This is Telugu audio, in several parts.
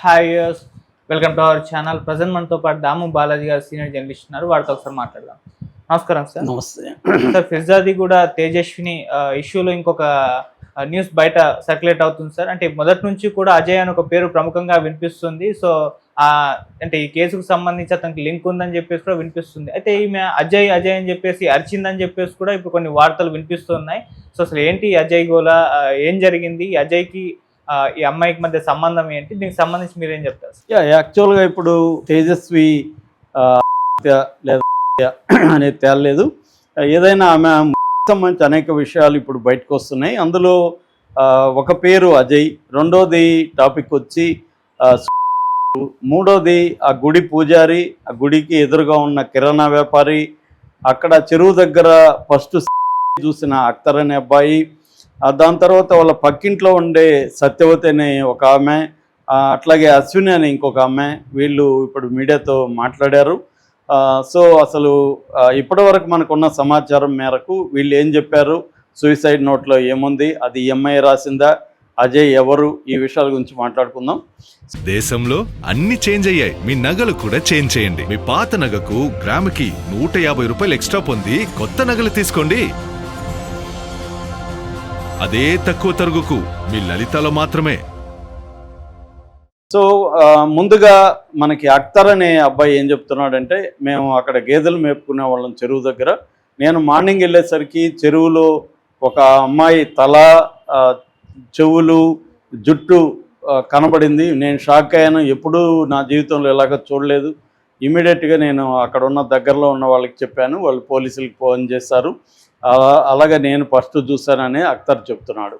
Hi yes welcome to our channel. Present మనతో పాటు దాము బాలాజీ గారు సీనియర్ జర్నలిస్ట్ ఉన్నారు. వారితో ఒకసారి మాట్లాడదాం. నమస్కారం సార్. నమస్తే సార్, ఫిర్జాది కూడా తేజస్విని ఇష్యూలో ఇంకొక న్యూస్ బయట సర్క్యులేట్ అవుతుంది సార్. అంటే మొదటి నుంచి కూడా అజయ్ అని ఒక పేరు ప్రముఖంగా వినిపిస్తుంది. సో అంటే ఈ కేసుకు సంబంధించి అతనికి లింక్ ఉందని చెప్పేసి కూడా వినిపిస్తుంది. అయితే ఈమె అజయ్ అజయ్ అని చెప్పేసి అరిచిందని చెప్పేసి కూడా ఇప్పుడు కొన్ని వార్తలు వినిపిస్తున్నాయి. సో అసలు ఏంటి అజయ్ గోలా, ఏం జరిగింది, అజయ్కి ఈ అమ్మాయికి మధ్య సంబంధం ఏంటి, దీనికి సంబంధించి మీరేం చెప్తారు? యాక్చువల్గా ఇప్పుడు తేజస్వి లేదా అనేది తేలలేదు. ఏదైనా ఆమె సంబంధించి అనేక విషయాలు ఇప్పుడు బయటకు వస్తున్నాయి. అందులో ఒక పేరు అజయ్, రెండోది టాపిక్ వచ్చి మూడోది ఆ గుడి పూజారి, ఆ గుడికి ఎదురుగా ఉన్న కిరాణా వ్యాపారి, అక్కడ చెరువు దగ్గర ఫస్ట్ చూసిన అఖ్తర్ అనే అబ్బాయి, దాని తర్వాత వాళ్ళ పక్కింట్లో ఉండే సత్యవతి అనే ఒక ఆమె, అట్లాగే అశ్విని అని ఇంకొక ఆమె, వీళ్ళు ఇప్పుడు మీడియాతో మాట్లాడారు. సో అసలు ఇప్పటివరకు మనకున్న సమాచారం మేరకు వీళ్ళు ఏం చెప్పారు, సూసైడ్ నోట్లో ఏముంది, అది ఎంఐ రాసిందా, అజయ్ ఎవరు, ఈ విషయాల గురించి మాట్లాడుకుందాం. దేశంలో అన్ని చేంజ్ అయ్యాయి, మీ నగలు కూడా చేంజ్ చేయండి. మీ పాత నగకు గ్రాముకి 150 రూపాయలు ఎక్స్ట్రా పొంది కొత్త నగలు తీసుకోండి. అదే తక్కువ తరుగుకు మీ లలితలో మాత్రమే. సో ముందుగా మనకి అఖ్తర్ అనే అబ్బాయి ఏం చెప్తున్నాడంటే, మేము అక్కడ గేదెలు మేపుకునే వాళ్ళం చెరువు దగ్గర. నేను మార్నింగ్ వెళ్ళేసరికి చెరువులో ఒక అమ్మాయి తల, చెవులు, జుట్టు కనబడింది. నేను షాక్ అయ్యాను, ఎప్పుడూ నా జీవితంలో ఇలాగ చూడలేదు. ఇమీడియట్గా నేను అక్కడ ఉన్న దగ్గరలో ఉన్న వాళ్ళకి చెప్పాను, వాళ్ళు పోలీసులకు ఫోన్ చేశారు. అలాగే నేను ఫస్ట్ చూశానని అఖ్తర్ చెప్తున్నాడు.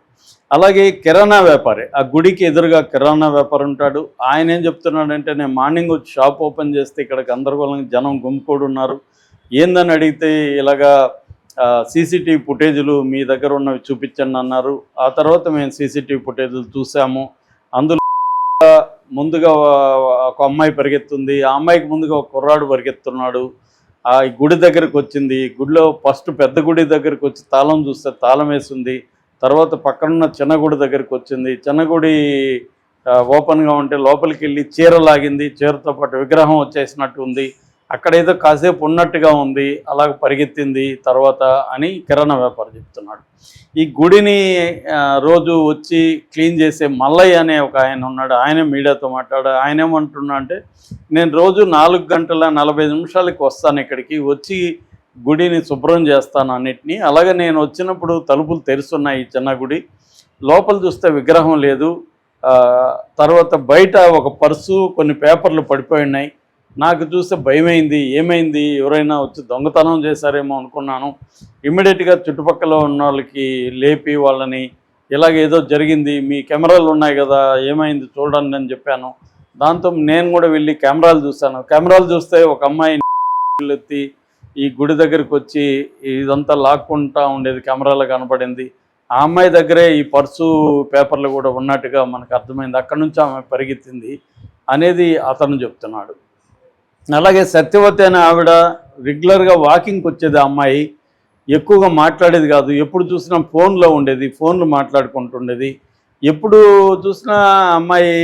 అలాగే కిరాణా వ్యాపారి, ఆ గుడికి ఎదురుగా కిరాణా వ్యాపారి ఉంటాడు. ఆయన ఏం చెప్తున్నాడంటే, నేను మార్నింగ్ వచ్చి షాప్ ఓపెన్ చేస్తే ఇక్కడ గందరగోళంగా జనం గుమికూడి ఉన్నారు. ఏందని అడిగితే ఇలాగా సీసీటీవీ ఫుటేజీలు మీ దగ్గర ఉన్నవి చూపించండి అన్నారు. ఆ తర్వాత మేము సీసీటీవీ ఫుటేజీలు చూసాము. అందులో ముందుగా ఒక అమ్మాయి పరిగెత్తుంది, ఆ అమ్మాయికి ముందుగా ఒక కుర్రాడు పరిగెత్తున్నాడు. ఆ గుడి దగ్గరకు వచ్చింది, గుడిలో ఫస్ట్ పెద్ద గుడి దగ్గరకు వచ్చి తాళం చూస్తే తాళం వేసింది. తర్వాత పక్కనున్న చిన్న గుడి దగ్గరికి వచ్చింది, చిన్న గుడి ఓపెన్గా ఉంటే లోపలికి వెళ్ళి చీర లాగింది, చీరతో పాటు విగ్రహం వచ్చేసినట్టు ఉంది, అక్కడ ఏదో కాసేపు ఉన్నట్టుగా ఉంది, అలాగ పరిగెత్తింది తర్వాత అని కిరాణా వ్యాపారి చెప్తున్నాడు. ఈ గుడిని రోజు వచ్చి క్లీన్ చేసే మల్లయ్య అనే ఒక ఆయన ఉన్నాడు, ఆయన మీడియాతో మాట్లాడాడు. ఆయన ఏమంటున్నా అంటే, నేను రోజు 4 గంటల 45 నిమిషాలకి వస్తాను, ఇక్కడికి వచ్చి గుడిని శుభ్రం చేస్తాను అన్నిటినీ. అలాగే నేను వచ్చినప్పుడు తలుపులు తెరుస్తున్నాయి ఈ చిన్న గుడి, లోపల చూస్తే విగ్రహం లేదు. తర్వాత బయట ఒక పర్సు, కొన్ని పేపర్లు పడిపోయి ఉన్నాయి. నాకు చూస్తే భయమైంది, ఏమైంది, ఎవరైనా వచ్చి దొంగతనం చేశారేమో అనుకున్నాను. ఇమ్మీడియట్గా చుట్టుపక్కల ఉన్న వాళ్ళకి లేపి వాళ్ళని, ఇలాగేదో జరిగింది, మీ కెమెరాలు ఉన్నాయి కదా, ఏమైంది చూడండి అని చెప్పాను. దాంతో నేను కూడా వెళ్ళి కెమెరాలు చూశాను. కెమెరాలు చూస్తే ఒక అమ్మాయి ఎత్తి ఈ గుడి దగ్గరికి వచ్చి ఇదంతా లాక్కుంటా ఉండేది కెమెరాలో కనపడింది. ఆ అమ్మాయి దగ్గరే ఈ పర్సు, పేపర్లు కూడా ఉన్నట్టుగా మనకు అర్థమైంది. అక్కడి నుంచి ఆమె పరిగెత్తింది అనేది అతను చెప్తున్నాడు. అలాగే సత్యవతి అనే ఆవిడ రెగ్యులర్గా వాకింగ్కి వచ్చేది. ఆ అమ్మాయి ఎక్కువగా మాట్లాడేది కాదు, ఎప్పుడు చూసినా ఫోన్లో ఉండేది, ఫోన్లు మాట్లాడుకుంటుండేది. ఎప్పుడు చూసినా అమ్మాయి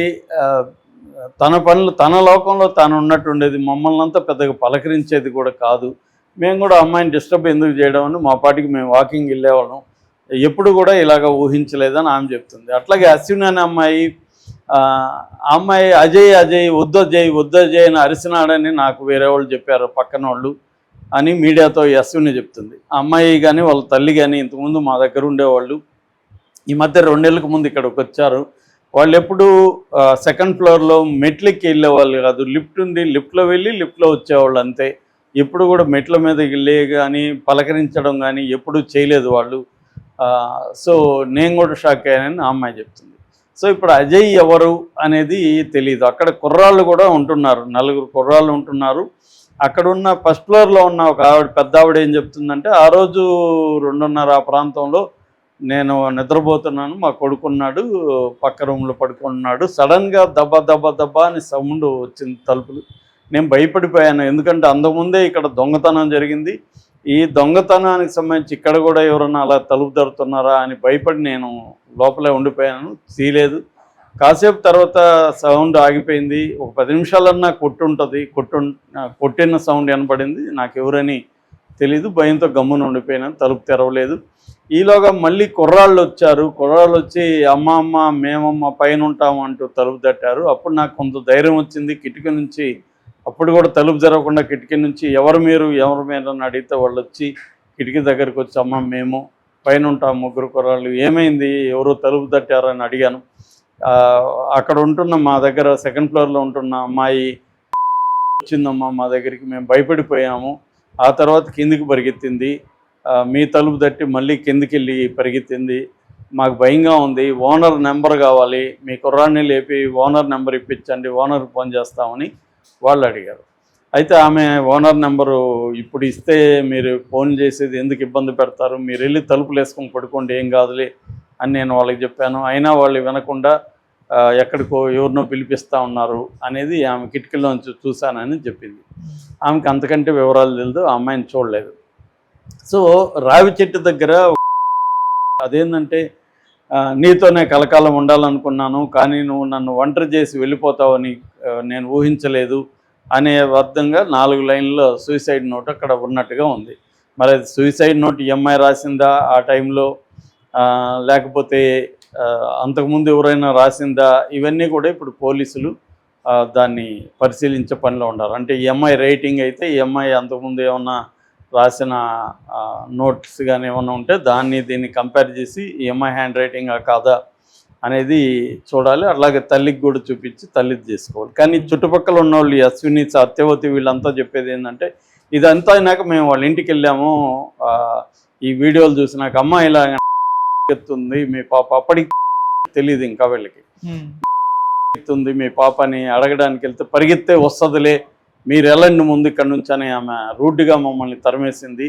తన పనులు, తన లోకంలో తాను ఉన్నట్టు ఉండేది. మమ్మల్ని అంతా పెద్దగా పలకరించేది కూడా కాదు. మేము కూడా అమ్మాయిని డిస్టర్బ్ ఎందుకు చేయడం అని మా పాటికి మేము వాకింగ్ వెళ్ళేవాళ్ళం. ఎప్పుడు కూడా ఇలాగ ఊహించలేదని ఆమె చెప్తుంది. అట్లాగే అశ్విని అనే అమ్మాయి, అజయ్ అజయ్ వద్దజయ్ అని అరిసినాడని నాకు వేరే వాళ్ళు చెప్పారు, పక్కన వాళ్ళు అని మీడియాతో అశ్విని చెప్తుంది. ఆ అమ్మాయి కానీ వాళ్ళ తల్లి కానీ ఇంతకుముందు మా దగ్గర ఉండేవాళ్ళు. ఈ మధ్య 2 నెలలకు ముందు ఇక్కడికి వచ్చారు. వాళ్ళు ఎప్పుడు సెకండ్ ఫ్లోర్లో మెట్లకి వెళ్ళేవాళ్ళు కాదు, లిఫ్ట్ ఉంది, లిఫ్ట్లో వెళ్ళి లిఫ్ట్లో వచ్చేవాళ్ళు అంతే. ఎప్పుడు కూడా మెట్ల మీద వెళ్ళే కానీ పలకరించడం కానీ ఎప్పుడూ చేయలేదు వాళ్ళు. సో నేను కూడా షాక్ అయ్యానని ఆ అమ్మాయి చెప్తుంది. సో ఇప్పుడు అజయ్ ఎవరు అనేది తెలియదు. అక్కడ కుర్రాళ్ళు కూడా ఉంటున్నారు, 4 కుర్రాళ్ళు ఉంటున్నారు. అక్కడ ఉన్న ఫస్ట్ ఫ్లోర్లో ఉన్న ఒక ఆవిడ, పెద్ద ఆవిడ ఏం చెప్తుందంటే, ఆ రోజు 2:30 ఆ ప్రాంతంలో నేను నిద్రపోతున్నాను, మా కొడుకున్నాడు పక్క రూమ్లో పడుకున్నాడు, సడన్గా దబ్బా దబ్బా దబ్బా అని సౌండ్ వచ్చింది తలుపులు. నేను భయపడిపోయాను, ఎందుకంటే అంతకుముందే ఇక్కడ దొంగతనం జరిగింది. ఈ దొంగతనానికి సంబంధించి ఇక్కడ కూడా ఎవరన్నా అలా తలుపు తడుతున్నారా అని భయపడి నేను లోపలే ఉండిపోయాను, తీయలేదు. కాసేపు తర్వాత సౌండ్ ఆగిపోయింది. ఒక 10 నిమిషాలన్నా కొట్టుంటుంది. కొట్టిన సౌండ్ వినపడింది. నాకు ఎవరని తెలీదు. భయంతో గమ్మున ఉండిపోయినాను. తలుపు తెరవలేదు. ఈలోగా మళ్ళీ కుర్రాళ్ళు వచ్చారు. కుర్రాళ్ళు వచ్చి అమ్మ మేమమ్మ పైన ఉంటాము అంటూ తలుపు తట్టారు. అప్పుడు నాకు కొంత ధైర్యం వచ్చింది. కిటికీ నుంచి అప్పుడు కూడా తలుపు తెరవకుండా కిటికీ నుంచి ఎవరు మీరు అని అడిగితే వాళ్ళు వచ్చి కిటికీ దగ్గరికి వచ్చి అమ్మ మేము పైన ఉంటాం ముగ్గురు కుర్రాళ్ళు, ఏమైంది ఎవరో తలుపు తట్టారని అడిగాను. అక్కడ ఉంటున్న మా దగ్గర సెకండ్ ఫ్లోర్లో ఉంటున్న అమ్మాయి వచ్చిందమ్మా మా దగ్గరికి, మేము భయపడిపోయాము. ఆ తర్వాత కిందికి పరిగెత్తింది. మీ తలుపు తట్టి మళ్ళీ కిందికి వెళ్ళి పరిగెత్తింది. మాకు భయంగా ఉంది. ఓనర్ నెంబర్ కావాలి, మీ కుర్రాన్ని లేపి ఓనర్ నెంబర్ ఇప్పించండి, ఓనర్కి ఫోన్ చేస్తామని వాళ్ళు అడిగారు. అయితే ఆమె ఓనర్ నెంబరు ఇప్పుడు ఇస్తే మీరు ఫోన్ చేసేది ఎందుకు ఇబ్బంది పెడతారు, మీరు వెళ్ళి తలుపులు వేసుకొని పడుకోండి ఏం కాదులే అని నేను వాళ్ళకి చెప్పాను. అయినా వాళ్ళు వినకుండా ఎక్కడికో ఎవరినో పిలిపిస్తూ ఉన్నారు అనేది ఆమె కిటికీలోంచి చూశానని చెప్పింది. ఆమెకి అంతకంటే వివరాలు తెలియదు, ఆ అమ్మాయిని చూడలేదు. సో రావి చెట్టు దగ్గర అదేంటంటే నీతోనే కలకాలం ఉండాలనుకున్నాను, కానీ నువ్వు నన్ను ఒంటరి చేసి వెళ్ళిపోతావని నేను ఊహించలేదు అనే అర్థంగా 4 లైన్లో సూసైడ్ నోట్ అక్కడ ఉన్నట్టుగా ఉంది. మరి అది సూసైడ్ నోట్ ఈఎంఐ రాసిందా ఆ టైంలో, లేకపోతే అంతకుముందు ఎవరైనా రాసిందా, ఇవన్నీ కూడా ఇప్పుడు పోలీసులు దాన్ని పరిశీలించే పనిలో ఉన్నారు. అంటే ఈఎంఐ రేటింగ్ అయితే ఈఎంఐ అంతకుముందు ఏమన్నా రాసిన నోట్స్ కానీ ఏమన్నా ఉంటే దీన్ని కంపేర్ చేసి ఈఎంఐ హ్యాండ్ రైటింగ్ కాదా అనేది చూడాలి. అలాగే తల్లికి కూడా చూపించి తల్లిది చేసుకోవాలి. కానీ చుట్టుపక్కల ఉన్న వాళ్ళు అశ్విని సత్యవతి వీళ్ళంతా చెప్పేది ఏంటంటే ఇదంతా అయినాక మేము వాళ్ళ ఇంటికి వెళ్ళాము, ఈ వీడియోలు చూసినాక అమ్మ ఇలా ఎత్తుంది మీ పాప, అప్పటికి తెలియదు ఇంకా వీళ్ళకి ఎత్తుంది మీ పాపని అడగడానికి వెళ్తే పరిగెత్తే వస్తుందిలే మీరు వెళ్ళండి ముందు ఇక్కడ నుంచి అని ఆమె రూడ్గా మమ్మల్ని తరిమేసింది.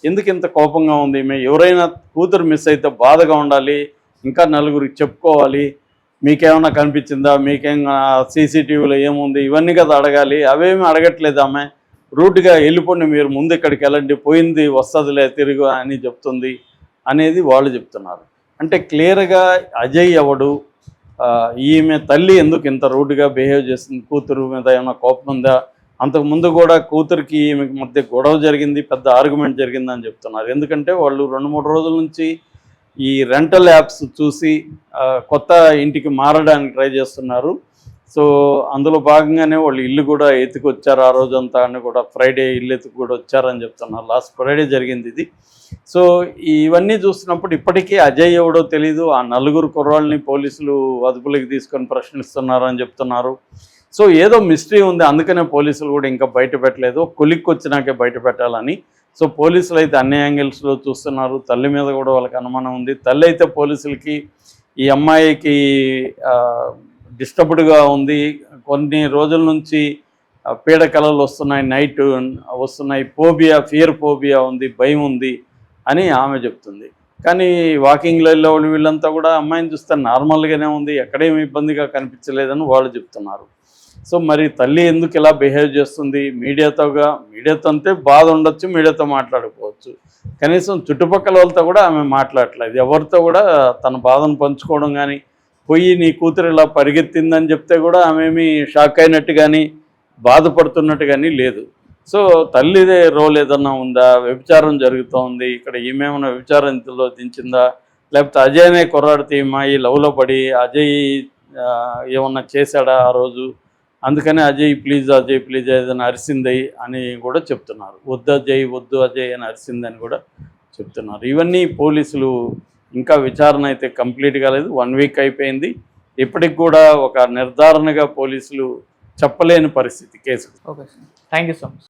ఎందుకు ఇంత కోపంగా ఉంది ఈమె, ఎవరైనా కూతురు మిస్ అయితే బాధగా ఉండాలి, ఇంకా నలుగురికి చెప్పుకోవాలి, మీకేమైనా కనిపించిందా, మీకేం సీసీటీవీలో ఏముంది ఇవన్నీ కదా అడగాలి, అవేమీ అడగట్లేదు ఆమె. రూట్గా వెళ్ళిపోండి మీరు ముందు ఇక్కడికి వెళ్ళండి, పోయింది వస్తుందిలే తిరుగు అని చెప్తుంది అనేది వాళ్ళు చెప్తున్నారు. అంటే క్లియర్గా అజయ్ ఎవడు, ఈమె తల్లి ఎందుకు ఇంత రూట్గా బిహేవ్ చేస్తుంది, కూతురు మీద ఏమైనా కోపం ఉందా, అంతకుముందు కూడా కూతురికి ఈమెకి మధ్య గొడవ జరిగింది, పెద్ద ఆర్గ్యుమెంట్ జరిగిందని చెప్తున్నారు. ఎందుకంటే వాళ్ళు 2-3 రోజుల నుంచి ఈ రెంటల్ యాప్స్ చూసి కొత్త ఇంటికి మారడానికి ట్రై చేస్తున్నారు. సో అందులో భాగంగానే వాళ్ళు ఇల్లు కూడా ఎత్తుకొచ్చారు ఆ రోజంతా అని కూడా, ఫ్రైడే ఇల్లు ఎత్తుకు కూడా వచ్చారని చెప్తున్నారు. లాస్ట్ ఫ్రైడే జరిగింది ఇది. సో ఇవన్నీ చూస్తున్నప్పుడు ఇప్పటికీ అజయ్ ఎవడో తెలీదు. ఆ 4 కుర్రాళ్ళని పోలీసులు అదుపులోకి తీసుకొని ప్రశ్నిస్తున్నారని చెప్తున్నారు. సో ఏదో మిస్టరీ ఉంది, అందుకనే పోలీసులు కూడా ఇంకా బయట పెట్టలేదు, కొలిక్కి వచ్చినాకే బయట పెట్టాలని. సో పోలీసులు అయితే అన్ని యాంగిల్స్లో చూస్తున్నారు. తల్లి మీద కూడా వాళ్ళకి అనుమానం ఉంది. తల్లి అయితే పోలీసులకి ఈ అమ్మాయికి డిస్టర్బ్డ్గా ఉంది, కొన్ని రోజుల నుంచి పీడకలలు వస్తున్నాయి, నైట్ వస్తున్నాయి, ఫియర్ ఫోబియా ఉంది, భయం ఉంది అని ఆమె చెప్తుంది. కానీ వాకింగ్ లైన్లో వీళ్ళంతా కూడా అమ్మాయిని చూస్తే నార్మల్గానే ఉంది, ఎక్కడేమి ఇబ్బందిగా కనిపించలేదని వాళ్ళు చెప్తున్నారు. సో మరి తల్లి ఎందుకు ఇలా బిహేవ్ చేస్తుంది, మీడియాతో అంటే బాధ ఉండొచ్చు, మీడియాతో మాట్లాడుకోవచ్చు, కనీసం చుట్టుపక్కల వాళ్ళతో కూడా ఆమె మాట్లాడట్లేదు, ఎవరితో కూడా తన బాధను పంచుకోవడం కానీ, పోయి నీ కూతురు ఇలా పరిగెత్తిందని చెప్తే కూడా ఆమె షాక్ అయినట్టు కానీ బాధపడుతున్నట్టు కానీ లేదు. సో తల్లిదే రోల్ ఏదన్నా ఉందా, వ్యభిచారం జరుగుతోంది ఇక్కడ, ఈమెమన్నా వ్యభిచారంలో దించిందా, లేకపోతే అజయ్నే కుర్రాడితే ఈ లవ్లో పడి అజయ్ ఏమన్నా చేశాడా ఆ రోజు, అందుకని అజయ్ ప్లీజ్ ఏదైనా అరిసింది అని కూడా చెప్తున్నారు. వద్దు అజయ్ అని అరిసిందని కూడా చెప్తున్నారు. ఇవన్నీ పోలీసులు ఇంకా విచారణ అయితే కంప్లీట్ కాలేదు, 1 వీక్ అయిపోయింది. ఇప్పటికి కూడా ఒక నిర్ధారణగా పోలీసులు చెప్పలేని పరిస్థితి case. Okay sir, thank you so much.